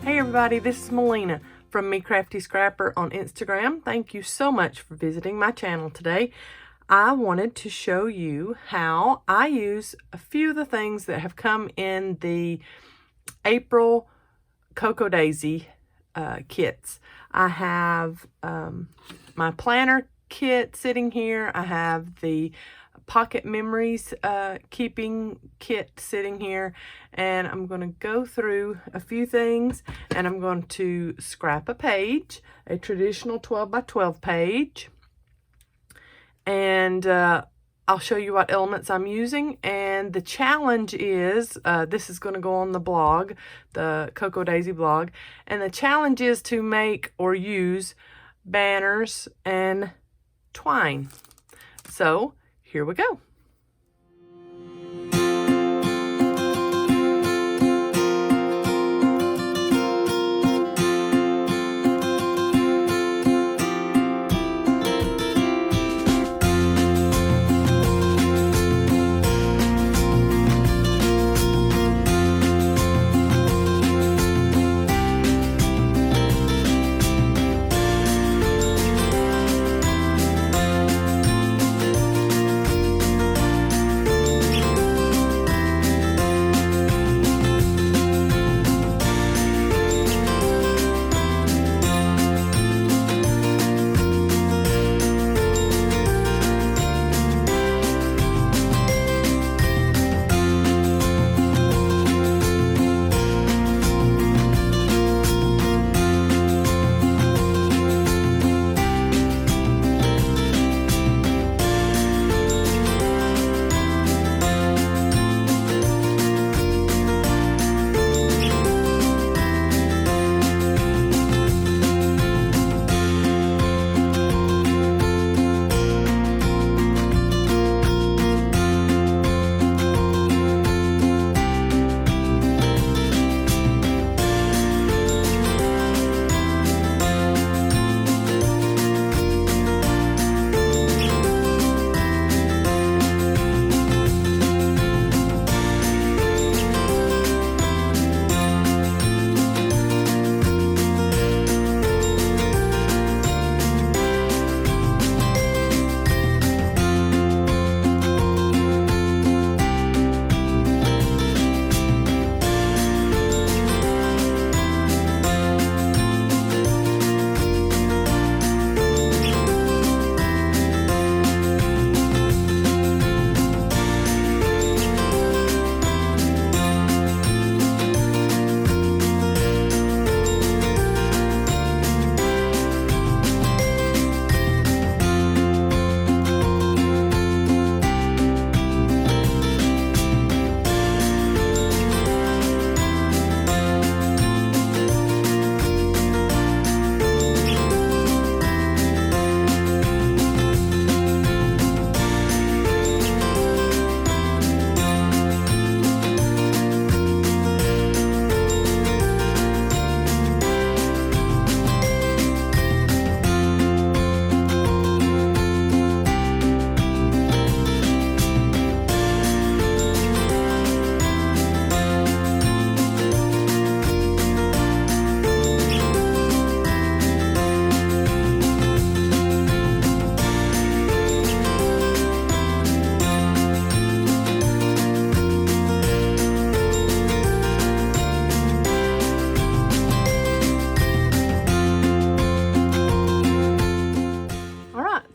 Hey everybody, this is Melina from Me Crafty Scrapper on Instagram. Thank you so much for visiting my channel today. I wanted to show you how I use a few of the things that have come in the April Cocoa Daisy kits. I have my planner kit sitting here. I have the Pocket Memories keeping kit sitting here, and I'm going to go through a few things, and I'm going to scrap a page, a traditional 12 by 12 page, and I'll show you what elements I'm using. And the challenge is, this is going to go on the blog, the Cocoa Daisy blog, and the challenge is to make or use banners and twine. So here we go.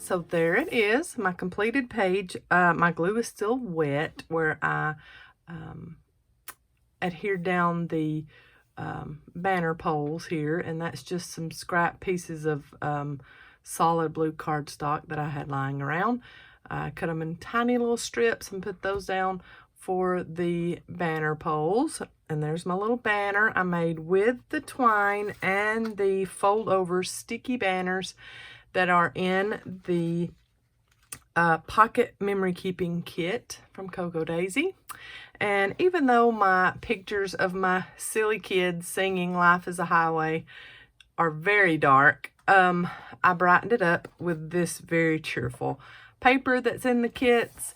So there it is, my completed page. My glue is still wet where I adhered down the banner poles here, and that's just some scrap pieces of solid blue cardstock that I had lying around. I cut them in tiny little strips and put those down for the banner poles. And there's my little banner I made with the twine and the fold over sticky banners that are in the Pocket Memory Keeping Kit from Cocoa Daisy. And even though my pictures of my silly kids singing Life is a Highway are very dark, I brightened it up with this very cheerful paper that's in the kits,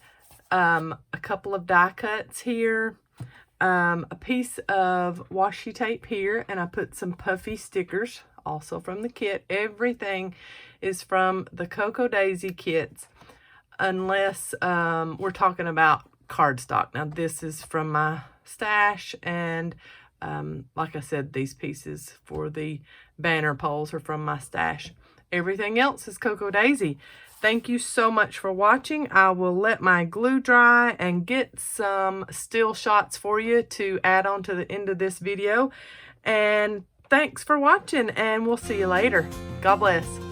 a couple of die cuts here, a piece of washi tape here, and I put some puffy stickers, also from the kit. Everything is from the Cocoa Daisy kits, unless we're talking about cardstock. Now, this is from my stash, and like I said, these pieces for the banner poles are from my stash. Everything else is Cocoa Daisy. Thank you so much for watching. I will let my glue dry and get some still shots for you to add on to the end of this video. And thanks for watching, and we'll see you later. God bless.